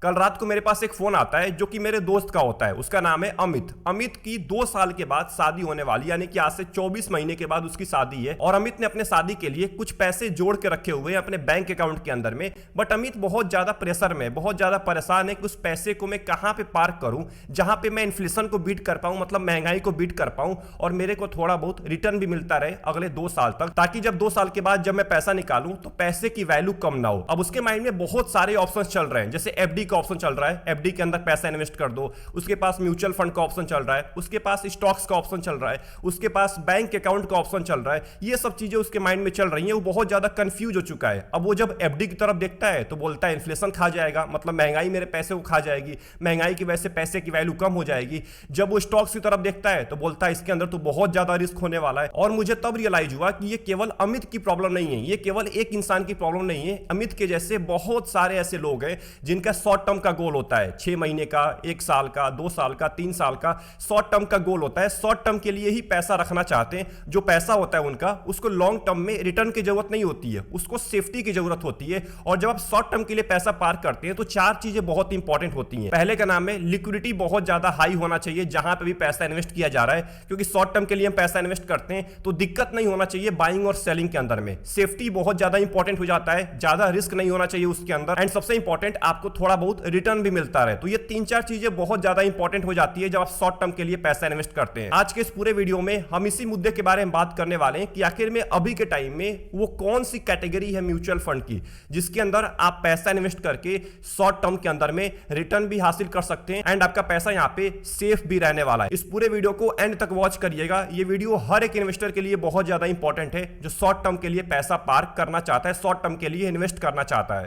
कल रात को मेरे पास एक फोन आता है जो कि मेरे दोस्त का होता है। उसका नाम है अमित। अमित की 2 साल के बाद शादी होने वाली, यानी कि आज से 24 महीने के बाद उसकी शादी है। और अमित ने अपने शादी के लिए कुछ पैसे जोड़ के रखे हुए हैं अपने बैंक अकाउंट के अंदर में। बट अमित बहुत ज्यादा प्रेशर में, बहुत ज्यादा परेशान है कि उस पैसे को मैं कहां पे पार्क करूं जहां पे मैं इन्फ्लेशन को बीट कर पाऊं, मतलब महंगाई को बीट कर पाऊं, और मेरे को थोड़ा बहुत रिटर्न भी मिलता रहे अगले 2 साल तक, ताकि जब 2 साल के बाद जब मैं पैसा निकालूं तो पैसे की वैल्यू कम ना हो। अब उसके माइंड में बहुत सारे ऑप्शन चल रहे हैं, जैसे एफडी का ऑप्शन चल रहा है, एफडी के अंदर पैसा इन्वेस्ट कर दो। उसके पास म्यूचुअल फंड का ऑप्शन चल रहा है, उसके पास स्टॉक्स का ऑप्शन चल रहा है, उसके पास बैंक अकाउंट का ऑप्शन चल रहा है। ये सब चीजें उसके माइंड में चल रही हैं। वो बहुत ज्यादा कंफ्यूज हो चुका है। अब वो जब एफडी की तरफ देखता है तो बोलता है इन्फ्लेशन खा जाएगा, मतलब महंगाई मेरे पैसे को खा जाएगी, महंगाई की वजह से पैसे की वैल्यू कम हो जाएगी। जब वो स्टॉक्स की तरफ देखता है तो बोलता है इसके अंदर तो बहुत ज्यादा रिस्क होने वाला है। और मुझे तब रियलाइज हुआ कि ये केवल अमित की प्रॉब्लम नहीं है, ये केवल एक इंसान की प्रॉब्लम नहीं है। अमित के जैसे बहुत सारे ऐसे लोग हैं जिनका शॉर्ट टर्म का गोल होता है, 6 महीने का, 1 साल का, 2 साल का, 3 साल का शॉर्ट टर्म का गोल होता है। शॉर्ट टर्म के लिए ही पैसा रखना चाहते हैं। जो पैसा होता है उनका, उसको लॉन्ग टर्म में रिटर्न की जरूरत नहीं होती है, उसको सेफ्टी की जरूरत होती है। और जब आप शॉर्ट टर्म के लिए पैसा पार्क करते हैं तो 4 चीजें बहुत इंपॉर्टेंट होती हैं। पहले का नाम है लिक्विडिटी बहुत ज्यादा हाई होना चाहिए जहां पे भी पैसा इन्वेस्ट किया जा रहा है, क्योंकि शॉर्ट टर्म के लिए हम पैसा इन्वेस्ट करते हैं तो दिक्कत नहीं होना चाहिए बाइंग और सेलिंग के अंदर में। सेफ्टी बहुत ज्यादा इंपॉर्टेंट हो जाता है, ज्यादा रिस्क नहीं होना चाहिए उसके अंदर, एंड सबसे इंपॉर्टेंट आपको थोड़ा बहुत रिटर्न भी मिलता रहे। तो ये 3-4 चीजें बहुत ज्यादा इंपॉर्टेंट हो जाती है जब आप शॉर्ट टर्म के लिए पैसा इन्वेस्ट करते हैं। आज के इस पूरे वीडियो में हम इसी मुद्दे के बारे में बात करने वाले हैं कि आखिर में अभी के टाइम में वो कौन सी कैटेगरी है म्यूचुअल फंड की जिसके अंदर आप पैसा इन्वेस्ट करके शॉर्ट टर्म के अंदर में रिटर्न भी हासिल कर सकते हैं एंड आपका पैसा यहां पे सेफ भी रहने वाला है। इस पूरे वीडियो को एंड तक वॉच करिएगा। ये वीडियो हर एक इन्वेस्टर के लिए बहुत ज्यादा इंपॉर्टेंट है जो शॉर्ट टर्म के लिए पैसा पार्क करना चाहता है, शॉर्ट टर्म के लिए इन्वेस्ट करना चाहता है।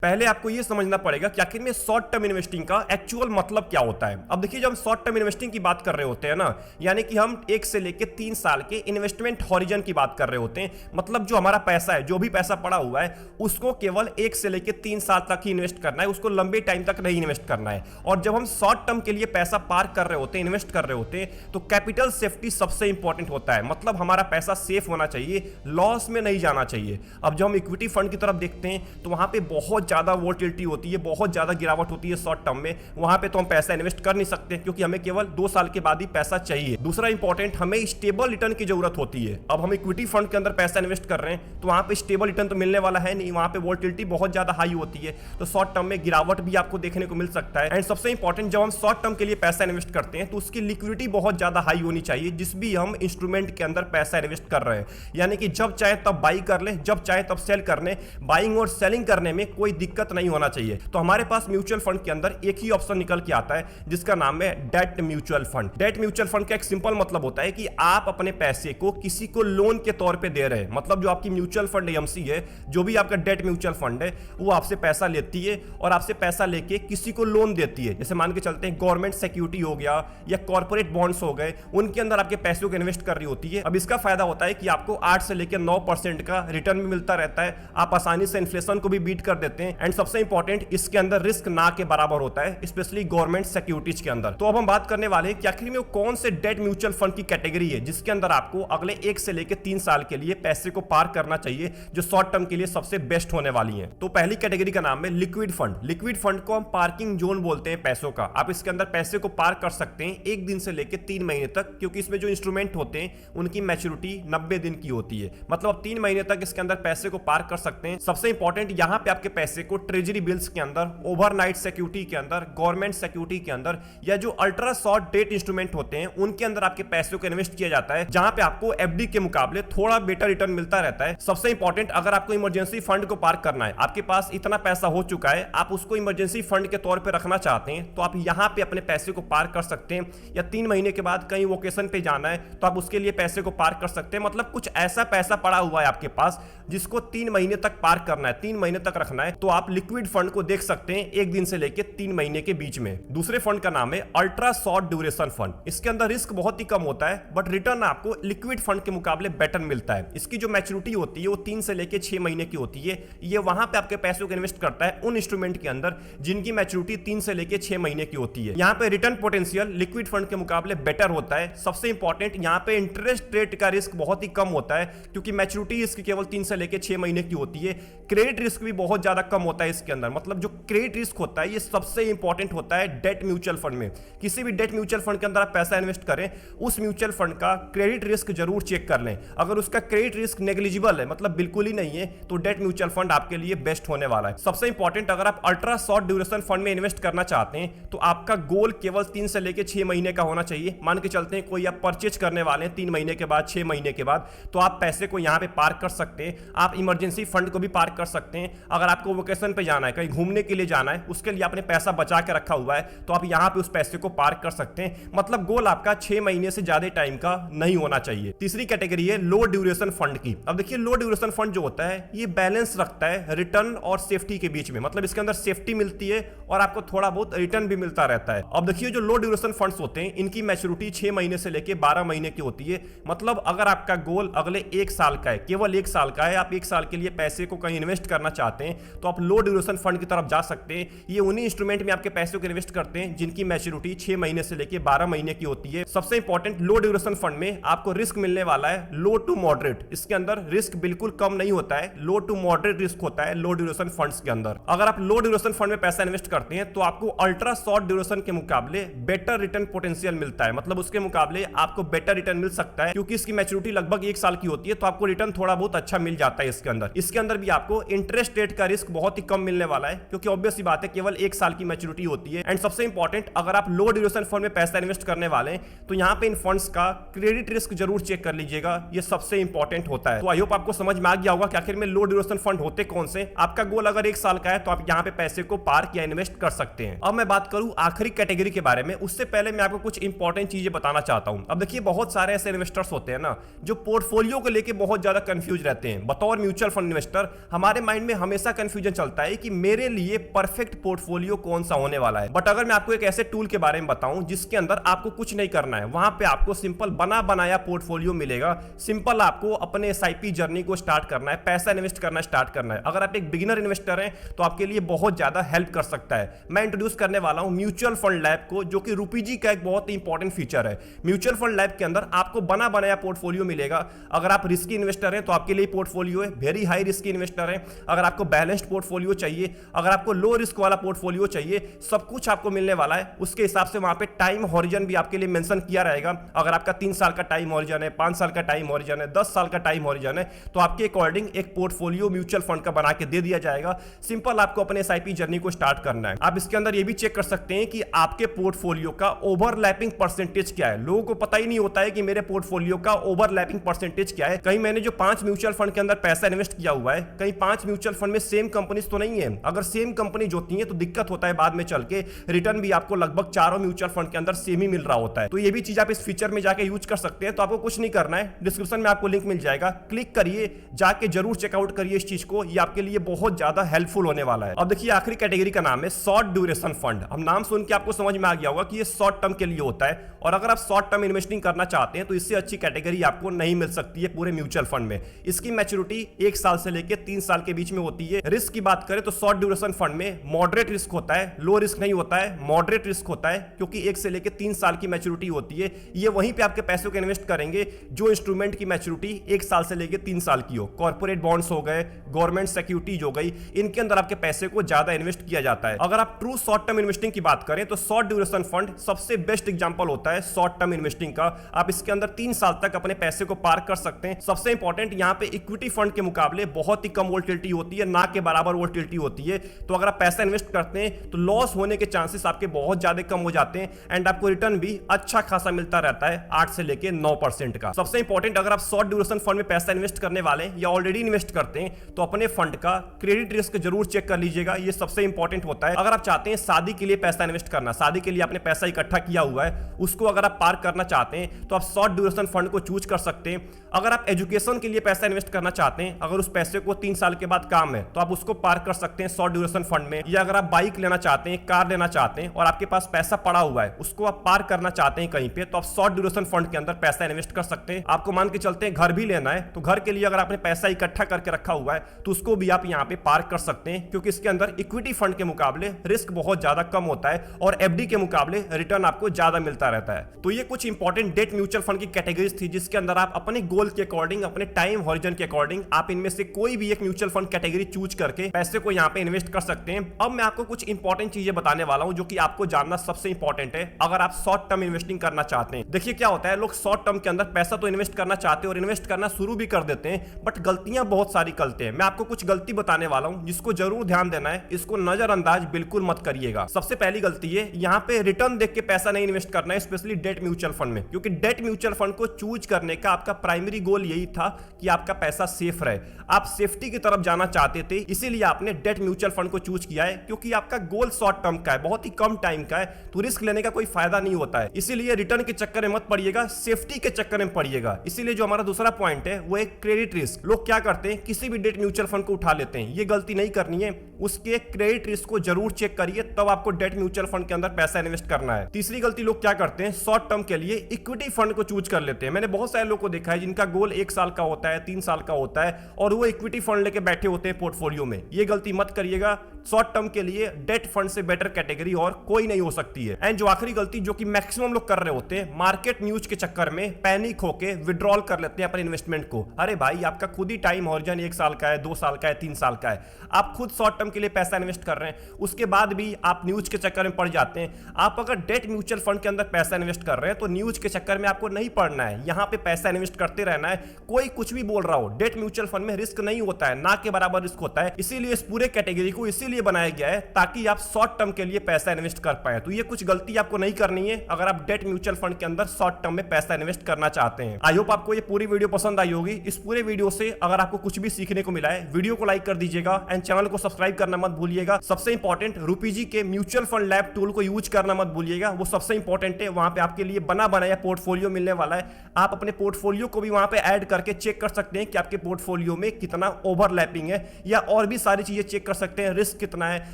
पहले आपको यह समझना पड़ेगा कि आखिर में शॉर्ट टर्म इन्वेस्टिंग का एक्चुअल मतलब क्या होता है। अब देखिए, जब हम शॉर्ट टर्म इन्वेस्टिंग की बात कर रहे होते हैं ना, यानी कि हम 1 से लेकर 3 साल के इन्वेस्टमेंट हॉरिजन की बात कर रहे होते हैं। मतलब जो हमारा पैसा है, जो भी पैसा पड़ा हुआ है, उसको केवल 1 से लेकर 3 साल तक ही इन्वेस्ट करना है, उसको लंबे टाइम तक नहीं इन्वेस्ट करना है। और जब हम शॉर्ट टर्म के लिए पैसा पार्क कर रहे होते हैं, इन्वेस्ट कर रहे होते हैं, तो कैपिटल सेफ्टी सबसे इंपॉर्टेंट होता है। मतलब हमारा पैसा सेफ होना चाहिए, लॉस में नहीं जाना चाहिए। अब जब हम इक्विटी फंड की तरफ देखते हैं तो वहां पे बहुत ज्यादा वोलेटिलिटी होती है, बहुत ज्यादा गिरावट होती है शॉर्ट टर्म में। वहां पे तो हम पैसा इन्वेस्ट कर नहीं सकते क्योंकि हमें केवल 2 साल के बाद ही पैसा चाहिए। दूसरा इंपॉर्टेंट, हमें स्टेबल रिटर्न की जरूरत होती है। अब हम इक्विटी फंड के अंदर पैसा इन्वेस्ट कर रहे हैं तो वहां पे स्टेबल रिटर्न तो मिलने वाला है नहीं, वहां पे वोलेटिलिटी बहुत ज्यादा हाई होती है, तो शॉर्ट टर्म में गिरावट भी आपको देखने को मिल सकता है। एंड सबसे इंपॉर्टेंट, जब हम शॉर्ट टर्म के लिए पैसा इन्वेस्ट करते हैं तो उसकी लिक्विडिटी बहुत ज्यादा हाई होनी चाहिए जिस भी हम इंस्ट्रूमेंट के अंदर पैसा इन्वेस्ट कर रहे हैं। यानी कि जब चाहे तब बाई कर ले, जब चाहे तब सेल करने, बाइंग और सेलिंग करने में कोई दिक्कत नहीं होना चाहिए। तो हमारे पास म्यूचुअल फंड के अंदर एक ही ऑप्शन निकल के आता है जिसका नाम है debt mutual fund. Debt mutual fund का एक सिंपल मतलब होता है कि आप अपने पैसे को किसी को लोन के तौर पे दे रहे हैं। मतलब जो आपकी म्यूचुअल फंड एएमसी है, जो भी आपका डेट म्यूचुअल फंड है, वो आपसे पैसा लेती है और आपसे पैसा लेके किसी को लोन देती है। जैसे मान के चलते हैं गवर्नमेंट सिक्योरिटी हो गया या कॉर्पोरेट बॉन्ड्स हो गए, उनके अंदर आपके पैसों को इन्वेस्ट कर रही होती है। अब इसका फायदा होता है कि आपको 8 से लेकर 9% का रिटर्न भी मिलता रहता है। आप आसानी से इन्फ्लेशन को भी बीट कर देते हैं। एंड सबसे इंपॉर्टेंट, इसके अंदर रिस्क ना के बराबर होता है, स्पेशली गवर्नमेंट सिक्योरिटीज के अंदर। तो अब हम बात करने वाले हैं कि आखिर में वो कौन से डेट म्यूचुअल फंड की कैटेगरी है जिसके अंदर आपको अगले 1 से लेकर 3 साल के लिए पैसे को पार्क करना चाहिए, जो शॉर्ट टर्म के लिए सबसे बेस्ट होने वाली है। तो पहली कैटेगरी का नाम है लिक्विड फंड। लिक्विड फंड को हम पार्किंग जोन बोलते हैं पैसों का। आप इसके अंदर पैसे को पार्क कर सकते हैं 1 दिन से लेकर 3 महीने तक, क्योंकि इसमें जो इंस्ट्रूमेंट होते हैं उनकी मैच्योरिटी 90 दिन की होती है। मतलब 3 महीने तक इसके अंदर पैसे को पार्क कर सकते हैं। सबसे इंपॉर्टेंट, यहां पे आपके पैसे को ट्रेजरी बिल्स के अंदर, ओवरनाइट सिक्योरिटी के अंदर, गवर्नमेंट सिक्योरिटी के अंदर, या जो अल्ट्रा शॉर्ट डेट इंस्ट्रूमेंट होते हैं उनके अंदर आपके पैसों को इन्वेस्ट किया जाता है, जहां पे आपको एफडी के मुकाबले थोड़ा बेटर रिटर्न मिलता रहता है। सबसे इंपॉर्टेंट, अगर आपको इमरजेंसी फंड को पार्क करना है, आपके पास इतना पैसा हो चुका है, आप उसको इमरजेंसी फंड के तौर पे रखना चाहते हैं, तो आप यहां पे अपने पैसे को पार्क कर सकते हैं। या 3 महीने के बाद कहीं वोकेशन पे जाना है तो आप उसके लिए पैसे को पार्क कर सकते हैं। मतलब कुछ ऐसा पैसा पड़ा हुआ है आपके पास जिसको 3 महीने तक पार्क करना है, 3 महीने तक रखना है, तो आप लिक्विड फंड को देख सकते हैं 1 दिन से लेकर 3 महीने के बीच में। दूसरे फंड का नाम है अल्ट्रा शॉर्ट ड्यूरेशन फंड। इसके अंदर रिस्क बहुत ही कम होता है बट रिटर्न आपको लिक्विड फंड के मुकाबले बेटर मिलता है। इसकी जो मैच्योरिटी होती है वो 3 से लेकर 6 महीने की होती है। ये वहां पे आपके पैसों को इन्वेस्ट करता है उन इंस्ट्रूमेंट के अंदर जिनकी मैच्योरिटी 3 से लेकर 6 महीने की होती है। यहाँ पे रिटर्न पोटेंशियल लिक्विड फंड के मुकाबले बेटर होता है। सबसे इंपॉर्टेंट, यहाँ पे इंटरेस्ट रेट का रिस्क बहुत ही कम होता है क्योंकि मैच्योरिटी इसकी केवल 3 से लेकर 6 महीने की होती है। क्रेडिट रिस्क भी बहुत ज्यादा कम होता है इसके अंदर। मतलब जो क्रेडिट रिस्क होता है ये सबसे इंपॉर्टेंट होता है डेट म्यूचुअल फंड में। किसी भी डेट म्यूचुअल फंड के अंदर आप पैसा इन्वेस्ट करें, उस म्यूचुअल फंड का क्रेडिट रिस्क जरूर चेक कर लें। अगर उसका क्रेडिट रिस्क नेग्लिजिबल है, मतलब बिल्कुल ही नहीं है, तो डेट म्यूचुअल फंड आपके लिए बेस्ट होने वाला है। सबसे इंपॉर्टेंट, अगर आप अल्ट्रा शॉर्ट ड्यूरेशन फंड में इन्वेस्ट करना चाहते हैं तो आपका गोल केवल 3 से लेकर 6 महीने का होना चाहिए। मान के चलते हैं कोई आप परचेज करने वाले हैं 3 महीने के बाद, 6 महीने के बाद, तो आप पैसे को यहां पे पार्क कर सकते हैं। आप इमरजेंसी फंड को भी पार्क कर सकते हैं। अगर आपको वेकेशन पे जाना है, कहीं घूमने के लिए जाना है, उसके लिए आपने पैसा बचा के रखा हुआ है, तो आप यहां पे उस पैसे को पार्क कर सकते हैं। मतलब गोल आपका 6 महीने से ज्यादा टाइम का नहीं होना चाहिए। तीसरी कैटेगरी है लो ड्यूरेशन फंड की। अब देखिए लो ड्यूरेशन फंड जो होता है ये बैलेंस रखता है रिटर्न और सेफ्टी के बीच में। मतलब इसके अंदर सेफ्टी मिलती है और आपको थोड़ा बहुत रिटर्न भी मिलता रहता है। अब देखिए जो लो ड्यूरेशन फंड्स होते हैं इनकी मैच्योरिटी 6 महीने से लेकर 12 महीने की होती है। मतलब अगर आपका गोल अगले 1 साल का है, केवल 1 साल का है, आप 1 साल के लिए पैसे को कहीं इन्वेस्ट करना चाहते हैं, तो आप लो ड्यूरेशन फंड की तरफ जा सकते हैं। ये उन्हीं इंस्ट्रूमेंट में आपके पैसे को इन्वेस्ट करते हैं जिनकी मैच्योरिटी 6 महीने से लेकर 12 महीने की होती है। सबसे इंपॉर्टेंट, लो ड्यूरेशन फंड में आपको रिस्क मिलने वाला है लो टू मॉडरेट। इसके अंदर रिस्क बिल्कुल कम नहीं होता है, लो टू मॉडरेट रिस्क होता है लो ड्यूरेशन फंड्स के अंदर। अगर आप लो ड्यूरेशन फंड में पैसा इन्वेस्ट करते हैं तो आपको अल्ट्रा शॉर्ट ड्यूरेशन के मुकाबले बेटर रिटर्न पोटेंशियल मिलता है। मतलब उसके मुकाबले आपको बेटर रिटर्न मिल सकता है क्योंकि इसकी मैच्योरिटी लगभग 1 साल की होती है, तो आपको रिटर्न थोड़ा बहुत अच्छा मिल जाता है इसके अंदर। इसके अंदर भी आपको इंटरेस्ट रेट का रिस्क बहुत ही कम मिलने वाला है क्योंकि ऑब्वियस सी बात है केवल 1 साल की मैच्योरिटी होती है। एंड सबसे इंपॉर्टेंट, अगर आप लो ड्यूरेशन फंड में पैसा इन्वेस्ट करने वाले हैं तो यहां पे इन फंड्स का क्रेडिट रिस्क जरूर चेक कर लीजिएगा, ये सबसे इंपॉर्टेंट होता है। तो आई होप आपको समझ में आ गया होगा कि आखिर में लो ड्यूरेशन फंड होते कौन से। आपका गोल अगर 1 साल का है तो आप यहां पे पैसे को पार्क या इन्वेस्ट कर सकते हैं। अब मैं बात करूं आखिरी कैटेगरी के बारे में, उससे पहले मैं आपको कुछ इंपॉर्टेंट चीजें बताना चाहता हूं। अब देखिए बहुत सारे ऐसे इन्वेस्टर्स होते हैं ना जो पोर्टफोलियो को लेके बहुत ज्यादा कंफ्यूज रहते हैं। बतौर म्यूचुअल फंड इन्वेस्टर हमारे माइंड में हमेशा कंफ्यूजन चलता है कि मेरे लिए परफेक्ट पोर्टफोलियो कौन सा होने वाला है। बट अगर मैं आपको एक ऐसे टूल के बारे में बताऊं जिसके अंदर आपको कुछ नहीं करना है, वहां पे आपको सिंपल बना बनाया पोर्टफोलियो मिलेगा। सिंपल आपको अपने एसआईपी जर्नी को स्टार्ट करना है, पैसा इन्वेस्ट करना स्टार्ट करना है। अगर आप एक बिगिनर इन्वेस्टर हैं तो आपके लिए बहुत ज्यादा हेल्प कर सकता है। मैं इंट्रोड्यूस करने वाला हूं म्यूचुअल फंड लैब को, जो कि रूपीजी का एक बहुत ही इंपॉर्टेंट फीचर है। म्यूचुअल फंड लैब के अंदर आपको बना बनाया पोर्टफोलियो मिलेगा। अगर आप रिस्की इन्वेस्टर हैं तो आपके लिए पोर्टफोलियो है, वेरी हाई रिस्की इन्वेस्टर हैं अगर आपको बैलेंस्ड पोर्टफोलियो चाहिए, अगर आपको लो रिस्क वाला पोर्टफोलियो चाहिए, सब कुछ आपको मिलने वाला है। उसके हिसाब से वहां पे टाइम हॉरिजन भी आपके लिए मेंशन किया रहेगा। अगर आपका 3 साल का टाइम हॉरिजन है, 5 साल का टाइम हॉरिजन है, 10 साल का टाइम हॉरिजन है, तो आपके अकॉर्डिंग एक पोर्टफोलियो म्यूचुअल फंड का बना के दे दिया जाएगा। सिंपल आपको अपने एसआईपी जर्नी को स्टार्ट करना है। आप इसके अंदर ये भी चेक कर सकते हैं कि आपके पोर्टफोलियो का ओवरलैपिंग परसेंटेज क्या है। लोगों को पता ही नहीं होता है कि मेरे पोर्टफोलियो का ओवरलैपिंग परसेंटेज क्या है। कहीं मैंने जो 5 म्यूचुअल फंड के अंदर पैसा इन्वेस्ट किया हुआ है, कहीं 5 म्यूचुअल फंड में सेम कंपनीज तो नहीं है। अगर सेम कंपनीज होती हैं तो दिक्कत होता है बाद में चल के, रिटर्न भी आपको लगभग चारों म्यूचुअल फंड के अंदर सेम ही मिल रहा होता है। तो ये भी चीज आप इस फीचर में जाके यूज कर सकते हैं। तो आपको कुछ नहीं करना है, डिस्क्रिप्शन में आपको लिंक मिल जाएगा, क्लिक करिए, जाके जरूर चेकआउट करिए इस चीज को, ये आपके लिए बहुत ज्यादा हेल्पफुल होने वाला है। अब देखिए आखिरी कैटेगरी का नाम है शॉर्ट ड्यूरेशन फंड। हम नाम सुन के आपको समझ में आ गया होगा कि ये शॉर्ट टर्म के लिए होता है, और अगर आप शॉर्ट टर्म इन्वेस्टिंग करना चाहते हैं तो इससे अच्छी कैटेगरी आपको नहीं मिल सकती है पूरे म्यूचुअल फंड में। इसकी मैच्योरिटी 1 साल से लेकर 3 साल के बीच में होती है। रिस्क की बात करें तो शॉर्ट ड्यूरेशन फंड में मॉडरेट रिस्क होता है, लो रिस्क नहीं होता है, मॉडरेट रिस्क होता है, क्योंकि 1 से लेकर 3 साल की मैच्योरिटी होती है। ये वहीं पे आपके पैसों को इन्वेस्ट करेंगे जो इंस्ट्रूमेंट की मैच्योरिटी 1 साल से लेकर 3 साल की हो। कॉर्पोरेट बॉन्ड्स हो गए, गवर्नमेंट सिक्योरिटीज हो गई, इनके अंदर आपके पैसे को ज्यादा इन्वेस्ट किया जाता है। अगर आप ट्रू शॉर्ट टर्म इन्वेस्टिंग की बात करें तो शॉर्ट ड्यूरेशन फंड सबसे बेस्ट एग्जांपल होता है शॉर्ट टर्म इन्वेस्टिंग का। आप इसके अंदर 3 साल तक अपने पैसे को पार्क कर सकते हैं। सबसे इंपॉर्टेंट, यहां पे इक्विटी फंड के मुकाबले बहुत ही कम वोलेटिलिटी होती है, ना के बराबर वोलेटिलिटी होती है। तो अगर आप पैसा इन्वेस्ट करते हैं तो लॉस होने के चांसेस आपके बहुत ज्यादा कम हो जाते हैं, एंड आपको रिटर्न भी अच्छा खासा मिलता रहता है, 8 से लेकर 9% का। सबसे इंपॉर्टेंट, अगर आप शॉर्ट ड्यूरेशन फंड में पैसा इन्वेस्ट करने वाले हैं या ऑलरेडी इन्वेस्ट करते हैं तो अपने फंड का क्रेडिट रिस्क जरूर चेक कर लीजिएगा, ये सबसे इंपॉर्टेंट होता है। अगर आप चाहते हैं शादी के लिए पैसा इन्वेस्ट करना, शादी के लिए आपने पैसा इकट्ठा किया हुआ है, उसको अगर आप पार्क करना चाहते हैं तो आप शॉर्ट ड्यूरेशन फंड को चूज कर सकते हैं। अगर आप एजुकेशन के लिए पैसा इन्वेस्ट करना चाहते हैं, अगर उस पैसे को 3 साल के बाद काम है तो आप उसको पार्क कर सकते हैं शॉर्ट ड्यूरेशन फंड में। या अगर आप बाइक लेना चाहते हैं, कार लेना चाहते हैं और आपके पास पैसा पड़ा हुआ है, उसको आप पार्क करना चाहते हैं कहीं पे, तो आप शॉर्ट ड्यूरेशन फंड के अंदर पैसा इन्वेस्ट कर सकते हैं। आपको मान के चलते हैं घर भी लेना है, तो घर के लिए अगर आपने पैसा इकट्ठा करके रखा हुआ है तो उसको भी आप यहाँ पे पार्क कर सकते हैं, क्योंकि इसके अंदर इक्विटी फंड के मुकाबले रिस्क बहुत ज्यादा कम होता है और एफडी के मुकाबले रिटर्न आपको ज्यादा मिलता रहता है। तो ये कुछ इंपॉर्टेंट डेट म्यूचुअल फंड की कैटेगरीज थी जिसके अंदर आप अपने गोल के अकॉर्डिंग, अपने टाइम हॉरिजन के अकॉर्डिंग आप इनमें से कोई भी एक म्यूचुअल फंड कैटेगरी चूज करके करके पैसे को यहाँ पे इन्वेस्ट कर सकते हैं। अब मैं आपको कुछ इंपॉर्टेंट चीजें बताने वाला हूं जो कि आपको जानना सबसे इंपॉर्टेंट है अगर आप शॉर्ट टर्म इन्वेस्टिंग करना चाहते हैं। देखिए क्या होता है, लोग शॉर्ट टर्म के अंदर पैसा तो इन्वेस्ट करना चाहते हैं और इन्वेस्ट करना शुरू भी कर देते हैं, बट गलतियां बहुत सारी करते हैं। मैं आपको कुछ गलती बताने वाला हूं जिसको जरूर ध्यान देना है, इसको नजरअंदाज बिल्कुल मत करिएगा। सबसे पहली गलती है, यहाँ पे रिटर्न देख के पैसा नहीं इन्वेस्ट करना है, स्पेशली डेट म्यूचुअल फंड में, क्योंकि डेट म्यूचुअल फंड को चूज करने का आपका प्राइमरी गोल यही था कि आपका पैसा सेफ रहे। आप सेफ्टी की तरफ जाना चाहते थे, इसीलिए आपने डेट म्यूचुअल फंड को चूज किया है, क्योंकि आपका गोल शॉर्ट टर्म का है, बहुत ही कम टाइम का है, तो रिस्क लेने का कोई फायदा नहीं होता है। इसीलिए रिटर्न के चक्कर में मत पड़िएगा, सेफ्टी के चक्कर में पड़िएगा। इसीलिए जो हमारा दूसरा पॉइंट है वो एक क्रेडिट रिस्क। लोग क्या करते हैं, किसी भी डेट म्यूचुअल फंड को उठा लेते हैं, ये गलती नहीं करनी है। उसके क्रेडिट रिस्क को जरूर चेक करिए, तब आपको डेट म्यूचुअल फंड के अंदर पैसा इन्वेस्ट करना है। तीसरी गलती लोग क्या करते हैं, शॉर्ट टर्म के लिए इक्विटी फंड को चूज कर लेते हैं। मैंने बहुत सारे लोगों को देखा है जिनका गोल 1 साल का होता है, 3 साल का होता है, और वो इक्विटी फंड लेके बैठे होते हैं पोर्टफोलियो में। ये गलती मत करिएगा। शॉर्ट टर्म के लिए डेट फंड से बेटर कैटेगरी और कोई नहीं हो सकती है। एंड जो आखिरी गलती जो कि मैक्सिमम लोग कर रहे होते हैं, मार्केट न्यूज के चक्कर में पैनिक होके विड्रॉल कर लेते हैं अपने इन्वेस्टमेंट को। अरे भाई, आपका खुद ही टाइम हॉरिजन 1 साल का है, 2 साल का है, 3 साल का है, आप खुद शॉर्ट टर्म के लिए पैसा इन्वेस्ट कर रहे हैं, उसके बाद भी आप न्यूज के चक्कर में पड़ जाते हैं। आप अगर डेट म्यूचुअल फंड के अंदर पैसा इन्वेस्ट कर रहे हैं तो न्यूज के चक्कर में आपको नहीं पड़ना है, यहां पे पैसा इन्वेस्ट करते रहना है। कोई कुछ भी बोल रहा हो, डेट म्यूचुअल फंड में रिस्क नहीं होता है, ना के बराबर रिस्क होता है। इसीलिए इस पूरे कैटेगरी को इसीलिए बनाया गया है ताकि आप शॉर्ट टर्म के लिए पैसा इन्वेस्ट कर पाए। तो ये कुछ गलती आपको नहीं करनी है अगर आप डेट म्यूचुअल फंड के अंदर शॉर्ट टर्म में पैसा इन्वेस्ट करना चाहते हैं। आई होप आपको ये पूरी वीडियो पसंद आई होगी। इस पूरे वीडियो से अगर आपको कुछ भी सीखने को मिला है, वीडियो को लाइक कर दीजिएगा एंड चैनल को सब्सक्राइब करना मत भूलिएगा। सबसे इंपॉर्टेंट, रूपी जी के म्यूचुअल फंड लैब टूल को यूज करना मत भूलिएगा, वो सबसे इंपॉर्टेंट है। वहां पे आपके लिए बना बनाया पोर्टफोलियो मिलने वाला है। आप अपने पोर्टफोलियो को भी वहां पे ऐड करके चेक कर सकते हैं कि आपके पोर्टफोलियो में कितना ओवरलैपिंग है, या और भी सारी चीजें चेक कर सकते हैं। रिस्क कितना है,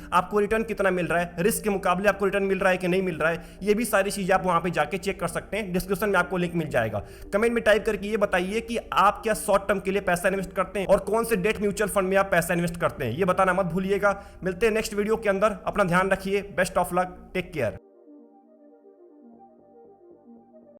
आपको रिटर्न कितना मिल रहा है, रिस्क के मुकाबले आपको रिटर्न मिल रहा है कि नहीं मिल रहा है, ये भी सारी चीजें आप वहां पे जाके चेक कर सकते हैं। डिस्क्रिप्शन में आपको लिंक मिल जाएगा। कमेंट में टाइप करके ये बताइए कि आप क्या शॉर्ट टर्म के लिए पैसा इन्वेस्ट करते हैं और कौन से डेट म्यूचुअल फंड में आप पैसा इन्वेस्ट करते हैं, ये बताना मत भूलिएगा। मिलते हैं नेक्स्ट वीडियो के अंदर। अपना ध्यान रखिए। Best of luck, take care.